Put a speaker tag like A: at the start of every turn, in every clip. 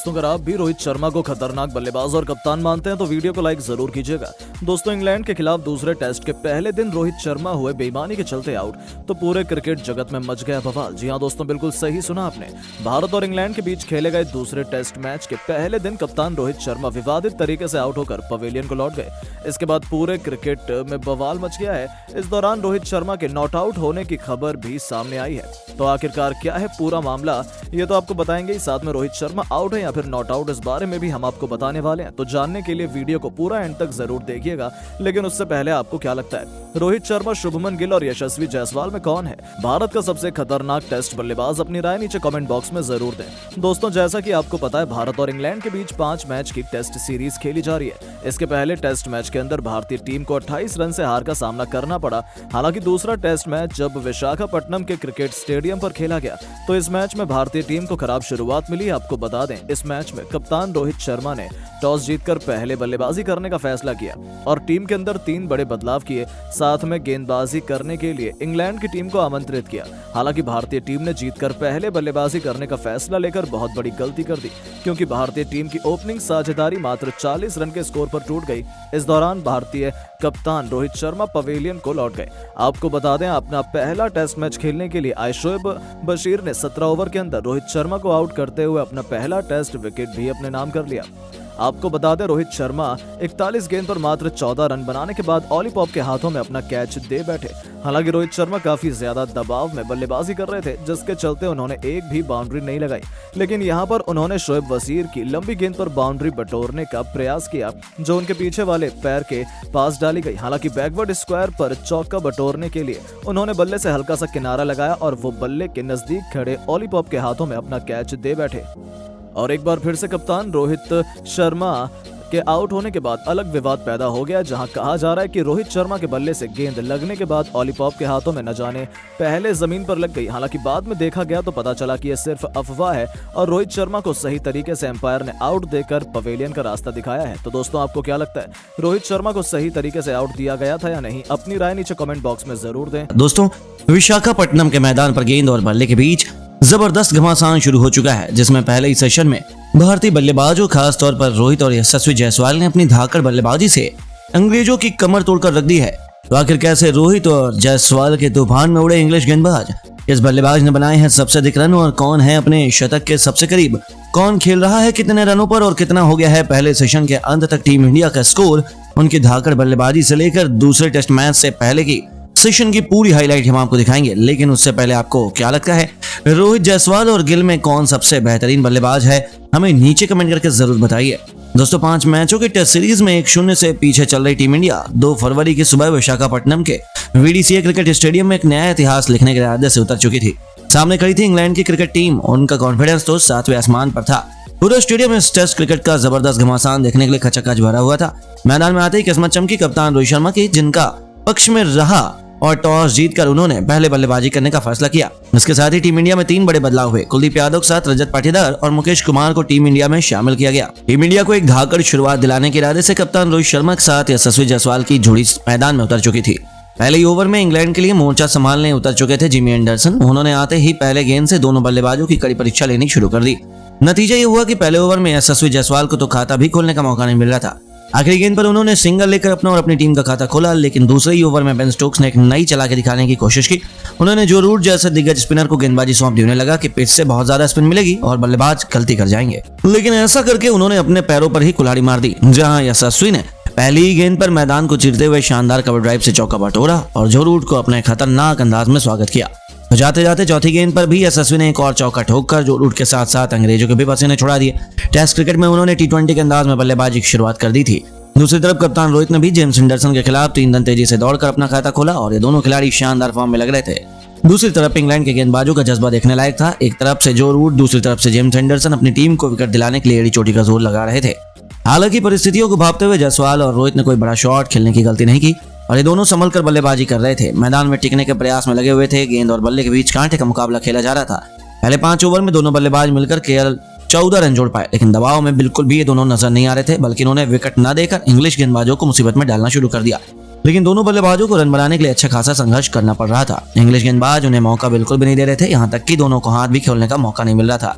A: दोस्तों अगर आप भी रोहित शर्मा को खतरनाक बल्लेबाज और कप्तान मानते हैं तो वीडियो को लाइक जरूर कीजिएगा। दोस्तों इंग्लैंड के खिलाफ दूसरे टेस्ट के पहले दिन रोहित शर्मा हुए बेईमानी के चलते आउट तो पूरे क्रिकेट जगत में मच गया बवाल। जी हां दोस्तों, बिल्कुल सही सुना आपने। भारत और इंग्लैंड के बीच खेले गए दूसरे टेस्ट मैच के पहले दिन कप्तान रोहित शर्मा विवादित तरीके से आउट होकर पवेलियन को लौट गए। इसके बाद पूरे क्रिकेट में बवाल मच गया है। इस दौरान रोहित शर्मा के नॉट आउट होने की खबर भी सामने आई है। तो आखिरकार क्या है पूरा मामला, ये तो आपको बताएंगे। साथ में रोहित शर्मा आउट है या फिर नॉट आउट, इस बारे में भी हम आपको बताने वाले हैं। तो जानने के लिए वीडियो को पूरा एंड तक जरूर देखिएगा। लेकिन उससे पहले आपको क्या लगता है, रोहित शर्मा, शुभमन गिल और यशस्वी जायसवाल में कौन है भारत का सबसे खतरनाक टेस्ट बल्लेबाज? अपनी राय नीचे कमेंट बॉक्स में जरूर दें। दोस्तों जैसा कि आपको पता है, भारत और इंग्लैंड के बीच 5 मैच की टेस्ट सीरीज खेली जा रही है। इसके पहले टेस्ट मैच के अंदर भारतीय टीम को 28 रन से हार का सामना करना पड़ा। हालांकि दूसरा टेस्ट मैच जब विशाखापट्टनम के क्रिकेट स्टेडियम पर खेला गया तो इस मैच में भारतीय टीम को खराब शुरुआत मिली। आपको बता दें, इस मैच में कप्तान रोहित शर्मा ने टॉस जीतकर पहले बल्लेबाजी करने का फैसला किया और टीम के अंदर 3 बड़े बदलाव किए। साथ में गेंदबाजी करने के लिए इंग्लैंड की टीम को आमंत्रित किया। हालांकि भारतीय टीम ने जीतकर पहले बल्लेबाजी करने का फैसला लेकर बहुत बड़ी गलती कर दी, क्योंकि भारतीय टीम की ओपनिंग साझेदारी मात्र 40 रन के स्कोर पर टूट गई। इस दौरान भारतीय कप्तान रोहित शर्मा पवेलियन को लौट गए। आपको बता दें, अपना पहला टेस्ट मैच खेलने के लिए आए शोएब बशीर ने 17 ओवर के अंदर रोहित शर्मा को आउट करते हुए अपना पहला टेस्ट विकेट भी अपने नाम कर लिया। आपको बता दें, रोहित शर्मा 41 गेंद पर मात्र 14 रन बनाने के बाद ऑली पॉप के हाथों में अपना कैच दे बैठे। हालांकि रोहित शर्मा काफी ज्यादा दबाव में बल्लेबाजी कर रहे थे, जिसके चलते उन्होंने एक भी बाउंड्री नहीं लगाई। लेकिन यहां पर उन्होंने शोएब वसीर की लंबी गेंद पर बाउंड्री बटोरने का प्रयास किया, जो उनके पीछे वाले पैर के पास डाली गई। हालांकि बैकवर्ड स्क्वायर पर चौका बटोरने के लिए उन्होंने बल्ले से हल्का सा किनारा लगाया और वो बल्ले के नजदीक खड़े ऑली पॉप के हाथों में अपना कैच दे बैठे। और एक बार फिर से कप्तान रोहित शर्मा के आउट होने के बाद अलग विवाद पैदा हो गया, जहां कहा जा रहा है कि रोहित शर्मा के बल्ले से गेंद लगने के बाद ऑली पॉप के हाथों में न जाने पहले जमीन पर लग गई। हालांकि बाद में देखा गया तो पता चला कि यह सिर्फ अफवाह है और रोहित शर्मा को सही तरीके से एम्पायर ने आउट देकर पवेलियन का रास्ता दिखाया है। तो दोस्तों आपको क्या लगता है, रोहित शर्मा को सही तरीके से आउट दिया गया था या नहीं? अपनी राय नीचे कमेंट बॉक्स में जरूर दें।
B: दोस्तों विशाखापट्टनम के मैदान पर गेंद और बल्ले के बीच जबरदस्त घमासान शुरू हो चुका है, जिसमें पहले ही सेशन में भारतीय बल्लेबाजों खास तौर पर रोहित और यशस्वी जायसवाल ने अपनी धाकड़ बल्लेबाजी से अंग्रेजों की कमर तोड़कर रख दी है। तो आखिर कैसे रोहित और जायसवाल के तूफान में उड़े इंग्लिश गेंदबाज? इस बल्लेबाज ने बनाए हैं सबसे अधिक रन और कौन है अपने शतक के सबसे करीब? कौन खेल रहा है कितने रनों पर और कितना हो गया है पहले सेशन के अंत तक टीम इंडिया का स्कोर? उनकी धाकड़ बल्लेबाजी से लेकर दूसरे टेस्ट मैच से पहले की सेशन की पूरी हाईलाइट हम आपको दिखाएंगे। लेकिन उससे पहले आपको क्या लगता है, रोहित, जायसवाल और गिल में कौन सबसे बेहतरीन बल्लेबाज है? हमें नीचे कमेंट करके जरूर बताइए। दोस्तों 5 मैचों की टेस्ट सीरीज में 1-0 से पीछे चल रही टीम इंडिया 2 फरवरी की सुबह विशाखापट्टनम के VDCA क्रिकेट स्टेडियम में एक नया इतिहास लिखने के इरादे से उतर चुकी थी। सामने खड़ी थी इंग्लैंड की क्रिकेट टीम। उनका कॉन्फिडेंस तो 7वें आसमान पर था। पूरा स्टेडियम इस टेस्ट क्रिकेट का जबरदस्त घमासान देखने के लिए खचाखच भरा हुआ था। मैदान में आते ही किस्मत चमकी कप्तान रोहित शर्मा की, जिनका पक्ष में रहा और टॉस जीतकर उन्होंने पहले बल्लेबाजी करने का फैसला किया। इसके साथ ही टीम इंडिया में 3 बड़े बदलाव हुए। कुलदीप यादव के साथ रजत पाटीदार और मुकेश कुमार को टीम इंडिया में शामिल किया गया। टीम इंडिया को एक धाकड़ शुरुआत दिलाने के इरादे से कप्तान रोहित शर्मा के साथ यशस्वी जायसवाल की जोड़ी मैदान में उतर चुकी थी। पहले ही ओवर में इंग्लैंड के लिए मोर्चा संभालने उतर चुके थे जिमी एंडरसन। उन्होंने आते ही पहले गेंद से दोनों बल्लेबाजों की कड़ी परीक्षा लेनी शुरू कर दी। नतीजा ये हुआ कि पहले ओवर में यशस्वी जायसवाल को तो खाता भी खोलने का मौका नहीं मिल रहा था। आखिरी गेंद पर उन्होंने सिंगल लेकर अपना और अपनी टीम का खाता खोला। लेकिन दूसरे ही ओवर में बेन स्टोक्स ने एक नई चला के दिखाने की कोशिश की। उन्होंने जो रूट जैसे दिग्गज स्पिनर को गेंदबाजी सौंप दी। उन्हें लगा कि पिच से बहुत ज्यादा स्पिन मिलेगी और बल्लेबाज गलती कर जाएंगे, लेकिन ऐसा करके उन्होंने अपने पैरों पर ही कुल्हाड़ी मार दी, जहां यशस्वी ने पहली ही गेंद पर मैदान को चीरते हुए शानदार कवर ड्राइव से चौका बटोरा और जो रूट को अपने खतरनाक अंदाज में स्वागत किया। तो जाते जाते चौथी गेंद पर भी यशस्वी ने एक और चौका ठोककर जो रूट के साथ साथ अंग्रेजों के भी पसीने छुड़ा दिए। टेस्ट क्रिकेट में उन्होंने T20 के अंदाज में बल्लेबाजी की शुरुआत कर दी थी। दूसरी तरफ कप्तान रोहित ने भी जेम्स एंडरसन के खिलाफ 3 रन तेजी से दौड़कर अपना खाता खोला और ये दोनों खिलाड़ी शानदार फॉर्म में लग रहे थे। दूसरी तरफ इंग्लैंड के गेंदबाजों का जज्बा देखने लायक था। एक तरफ से जो रूट, दूसरी तरफ से जेम्स एंडरसन अपनी टीम को विकेट दिलाने के लिए एड़ी चोटी का जोर लगा रहे थे। हालांकि परिस्थितियों को भांपते हुए जायसवाल और रोहित ने कोई बड़ा शॉट खेलने की गलती नहीं की और ये दोनों संभल कर बल्लेबाजी कर रहे थे। मैदान में टिकने के प्रयास में लगे हुए थे। गेंद और बल्ले के बीच कांटे का मुकाबला खेला जा रहा था। पहले 5 ओवर में दोनों बल्लेबाज मिलकर केवल 14 रन जोड़ पाए, लेकिन दबाव में बिल्कुल भी ये दोनों नजर नहीं आ रहे थे, बल्कि इन्होंने विकेट न देकर इंग्लिश गेंदबाजों को मुसीबत में डालना शुरू कर दिया। लेकिन दोनों बल्लेबाजों को रन बनाने के लिए अच्छा खासा संघर्ष करना पड़ रहा था। इंग्लिश गेंदबाज उन्हें मौका बिल्कुल भी नहीं दे रहे थे, यहाँ तक कि दोनों को हाथ भी खेलने का मौका नहीं मिल रहा था।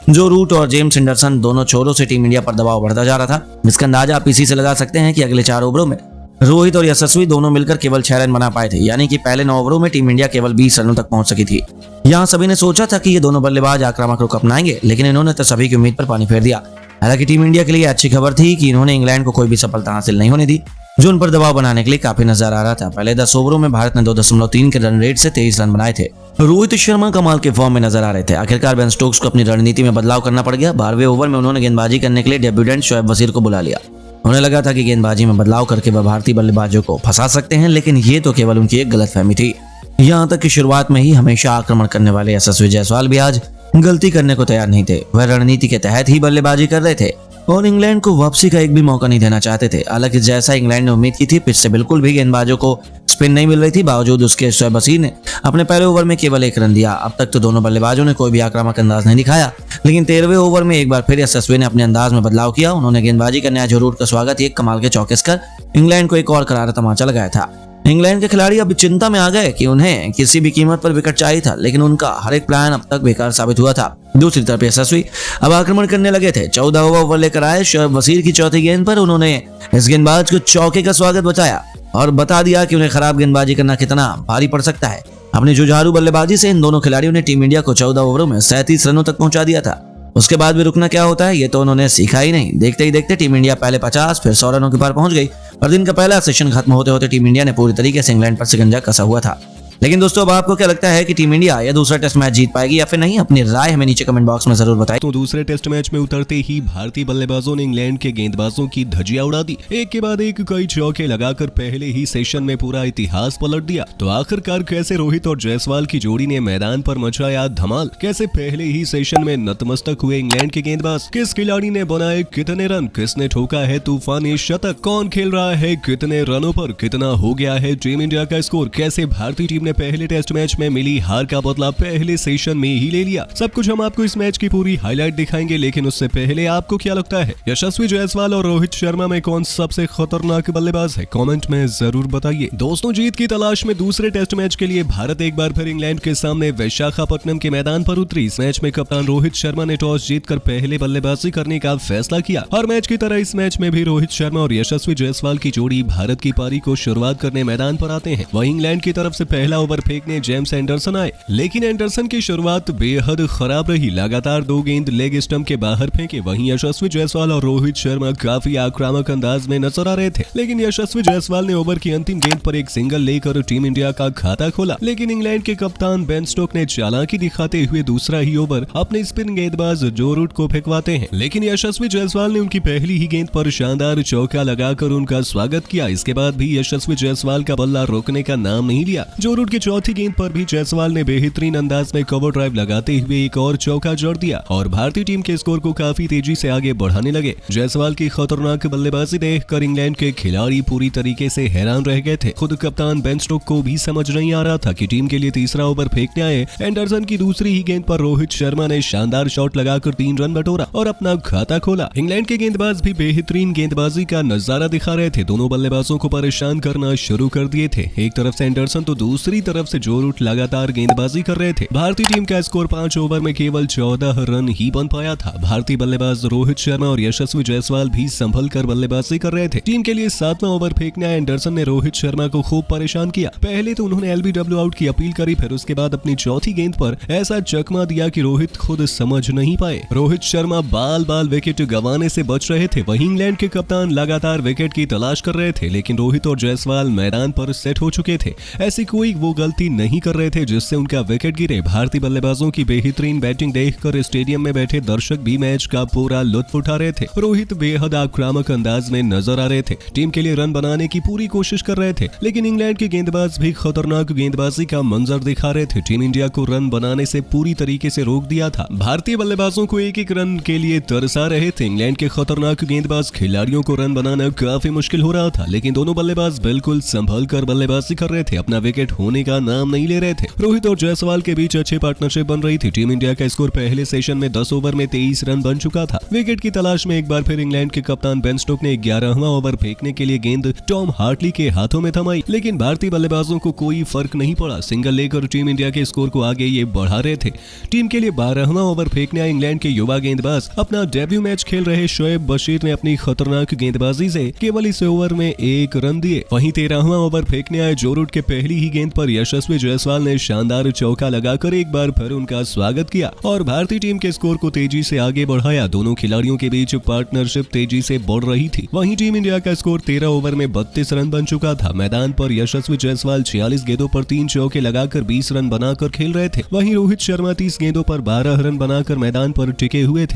B: जो रूट और जेम्स एंडरसन दोनों छोरों से टीम इंडिया पर दबाव बढ़ता जा रहा था। इसका अंदाजा आप इसी से लगा सकते हैं कि अगले 4 ओवरों में रोहित और यशस्वी दोनों मिलकर केवल 6 रन बना पाए थे, यानी कि पहले 9 ओवरों में टीम इंडिया केवल 20 रनों तक पहुंच सकी थी। यहाँ सभी ने सोचा था कि ये दोनों बल्लेबाज आक्रामक रुख अपनाएंगे, लेकिन इन्होंने तो सभी की उम्मीद पर पानी फेर दिया। हालांकि टीम इंडिया के लिए अच्छी खबर थी कि इन्होंने इंग्लैंड को कोई भी सफलता हासिल नहीं होने दी, जो उन पर दबाव बनाने के लिए काफी नजर आ रहा था। पहले 10 ओवरों में भारत ने 2.3 के रन रेट से 23 रन बनाए थे। रोहित शर्मा कमाल के फॉर्म में नजर आ रहे थे। आखिरकार बेन स्टोक्स को अपनी रणनीति में बदलाव करना पड़ गया। 12वें ओवर में उन्होंने गेंदबाजी करने के लिए डेब्यूटेंट शोएब वजीर को बुला लिया। उन्हें लगा था कि गेंदबाजी में बदलाव करके वह भारतीय बल्लेबाजों को फंसा सकते हैं, लेकिन ये तो केवल उनकी एक गलतफहमी थी। यहाँ तक कि शुरुआत में ही हमेशा आक्रमण करने वाले यशस्वी जायसवाल भी आज गलती करने को तैयार नहीं थे। वह रणनीति के तहत ही बल्लेबाजी कर रहे थे और इंग्लैंड को वापसी का एक भी मौका नहीं देना चाहते थे। हालांकि जैसा इंग्लैंड ने उम्मीद की थी, पिच से बिल्कुल भी गेंदबाजों को स्पिन नहीं मिल रही थी। बावजूद उसके शोएब वसीर ने अपने पहले ओवर में केवल 1 रन दिया। अब तक तो दोनों बल्लेबाजों ने कोई भी आक्रामक अंदाज नहीं दिखाया, लेकिन 13वें ओवर में एक बार फिर यशस्वी ने अपने अंदाज में बदलाव किया। उन्होंने गेंदबाजी करने आए जो रूट का स्वागत एक कमाल के चौके कर इंग्लैंड को एक और करारा तमाचा लगाया था। इंग्लैंड के खिलाड़ी अब चिंता में आ गए कि उन्हें किसी भी कीमत पर विकेट चाहिए था, लेकिन उनका हर एक प्लान अब तक बेकार साबित हुआ था। दूसरी तरफ यशस्वी अब आक्रमण करने लगे थे। 14वां ओवर लेकर आए शोएब वसीर की चौथी गेंद पर उन्होंने इस गेंदबाज को चौके का स्वागत बताया और बता दिया कि उन्हें खराब गेंदबाजी करना कितना भारी पड़ सकता है। अपनी जुझारू बल्लेबाजी से इन दोनों खिलाड़ियों ने टीम इंडिया को 14 ओवरों में 37 रनों तक पहुंचा दिया था। उसके बाद भी रुकना क्या होता है, ये तो उन्होंने सीखा ही नहीं। देखते ही देखते टीम इंडिया पहले 50 फिर 100 रनों के पार पहुंच गई और दिन का पहला सेशन खत्म होते होते टीम इंडिया ने पूरी तरीके से इंग्लैंड पर शिकंजा कसा हुआ था। लेकिन दोस्तों, अब आपको क्या लगता है कि टीम इंडिया या दूसरा टेस्ट मैच जीत पाएगी या फिर नहीं? अपनी राय हमें नीचे कमेंट बॉक्स में जरूर बताएं।
C: तो दूसरे टेस्ट मैच में उतरते ही भारतीय बल्लेबाजों ने इंग्लैंड के गेंदबाजों की धज्जियां उड़ा दी। एक के बाद एक कई चौके लगाकर पहले ही सेशन में पूरा इतिहास पलट दिया। तो आखिरकार कैसे रोहित और जायसवाल की जोड़ी ने मैदान पर मचाया धमाल? कैसे पहले ही सेशन में नतमस्तक हुए इंग्लैंड के गेंदबाज? किस खिलाड़ी ने बनाए कितने रन? किसने ठोका है तूफानी शतक? कौन खेल रहा है कितने रनों पर? कितना हो गया है टीम इंडिया का स्कोर? कैसे भारतीय टीम ने पहले टेस्ट मैच में मिली हार का बदला पहले सेशन में ही ले लिया? सब कुछ हम आपको इस मैच की पूरी हाईलाइट दिखाएंगे, लेकिन उससे पहले आपको क्या लगता है, यशस्वी जायसवाल और रोहित शर्मा में कौन सबसे खतरनाक बल्लेबाज है? कमेंट में जरूर बताइए। दोस्तों, जीत की तलाश में दूसरे टेस्ट मैच के लिए भारत एक बार फिर इंग्लैंड के सामने विशाखापट्टनम के मैदान पर उतरी। इस मैच में कप्तान रोहित शर्मा ने टॉस जीतकर पहले बल्लेबाजी करने का फैसला किया। हर मैच की तरह इस मैच में भी रोहित शर्मा और यशस्वी जायसवाल की जोड़ी भारत की पारी को शुरुआत करने मैदान पर आते हैं। वहीं इंग्लैंड की तरफ से पहला ओवर फेंकने जेम्स एंडरसन आए, लेकिन एंडरसन की शुरुआत बेहद खराब रही। लगातार 2 गेंद लेग स्टंप के बाहर फेंके। वहीं यशस्वी जायसवाल और रोहित शर्मा काफी आक्रामक अंदाज में नजर आ रहे थे, लेकिन यशस्वी जायसवाल ने ओवर की अंतिम गेंद पर एक सिंगल लेकर टीम इंडिया का खाता खोला। लेकिन इंग्लैंड के कप्तान बेन स्टोक ने चालाकी दिखाते हुए दूसरा ही ओवर अपने स्पिन गेंदबाज जो रूट को फेंकवाते हैं, लेकिन यशस्वी जायसवाल ने उनकी पहली ही गेंद पर शानदार चौका लगाकर उनका स्वागत किया। इसके बाद भी यशस्वी जायसवाल का बल्ला रोकने का नाम नहीं लिया। जो रूट की चौथी गेंद पर भी जायसवाल ने बेहतरीन अंदाज में कवर ड्राइव लगाते हुए एक और चौका जोड़ दिया और भारतीय टीम के स्कोर को काफी तेजी से आगे बढ़ाने लगे। जायसवाल की खतरनाक बल्लेबाजी देखकर इंग्लैंड के खिलाड़ी पूरी तरीके से हैरान रह गए थे। खुद कप्तान बेन स्टोक को भी समझ नहीं आ रहा था कि टीम के लिए तीसरा ओवर फेंकने आए एंडरसन की दूसरी ही गेंद पर रोहित शर्मा ने शानदार शॉट लगाकर 3 रन बटोरा और अपना खाता खोला। इंग्लैंड के गेंदबाज भी बेहतरीन गेंदबाजी का नजारा दिखा रहे थे। दोनों बल्लेबाजों को परेशान करना शुरू कर दिए थे। एक तरफ से एंडरसन तो दूसरी तरफ से जो रूट लगातार गेंदबाजी कर रहे थे। भारतीय टीम का स्कोर 5 ओवर में केवल 14 रन ही बन पाया था। भारतीय बल्लेबाज रोहित शर्मा और यशस्वी जायसवाल भी संभल कर बल्लेबाजी कर रहे थे। टीम के लिए 7वां ओवर फेंकने आए एंडरसन ने रोहित शर्मा को खूब परेशान किया। पहले तो उन्होंने एलबीडब्ल्यू आउट की अपील करी, फिर उसके बाद अपनी चौथी गेंद पर ऐसा चकमा दिया कि रोहित खुद समझ नहीं पाए। रोहित शर्मा बाल बाल विकेट गंवाने से बच रहे थे। वहीं इंग्लैंड के कप्तान लगातार विकेट की तलाश कर रहे थे, लेकिन रोहित और जायसवाल मैदान पर सेट हो चुके थे। ऐसी कोई वो गलती नहीं कर रहे थे जिससे उनका विकेट गिरे। भारतीय बल्लेबाजों की बेहतरीन बैटिंग देखकर स्टेडियम में बैठे दर्शक भी मैच का पूरा लुत्फ उठा रहे थे। रोहित बेहद आक्रामक अंदाज में नजर आ रहे थे, टीम के लिए रन बनाने की पूरी कोशिश कर रहे थे, लेकिन इंग्लैंड के गेंदबाज भी खतरनाक गेंदबाजी का मंजर दिखा रहे थे। टीम इंडिया को रन बनाने से पूरी तरीके से रोक दिया था। भारतीय बल्लेबाजों को एक एक रन के लिए तरसा रहे थे। इंग्लैंड के खतरनाक गेंदबाज खिलाड़ियों को रन बनाना काफी मुश्किल हो रहा था, लेकिन दोनों बल्लेबाज बिल्कुल संभल कर बल्लेबाजी कर रहे थे। अपना विकेट होने होने का नाम नहीं ले रहे थे। रोहित और जायसवाल के बीच अच्छी पार्टनरशिप बन रही थी। टीम इंडिया का स्कोर पहले सेशन में 10 ओवर में 23 रन बन चुका था। विकेट की तलाश में एक बार फिर इंग्लैंड के कप्तान बेन स्टोक्स ने 11वां ओवर फेंकने के लिए गेंद टॉम हार्टली के हाथों में थमाई, लेकिन भारतीय बल्लेबाजों को कोई फर्क नहीं पड़ा। सिंगल लेकर टीम इंडिया के स्कोर को आगे ये बढ़ा रहे थे। टीम के लिए 12वां ओवर फेंकने आए इंग्लैंड के युवा गेंदबाज अपना डेब्यू मैच खेल रहे शोएब बशीर ने अपनी खतरनाक गेंदबाजी से केवल इस ओवर में 1 रन दिए। वहीं 13वां ओवर फेंकने आए जो रूट के पहली ही गेंद पर यशस्वी जायसवाल ने शानदार चौका लगाकर एक बार फिर उनका स्वागत किया और भारतीय टीम के स्कोर को तेजी से आगे बढ़ाया। दोनों खिलाड़ियों के बीच पार्टनरशिप तेजी से बढ़ रही थी। वहीं टीम इंडिया का स्कोर 13 ओवर में 32 रन बन चुका था। मैदान पर यशस्वी जायसवाल 46 गेंदों पर 3 चौके लगाकर 20 रन बनाकर खेल रहे थे। वहीं रोहित शर्मा 30 गेंदों पर 12 रन बनाकर मैदान पर टिके हुए थे।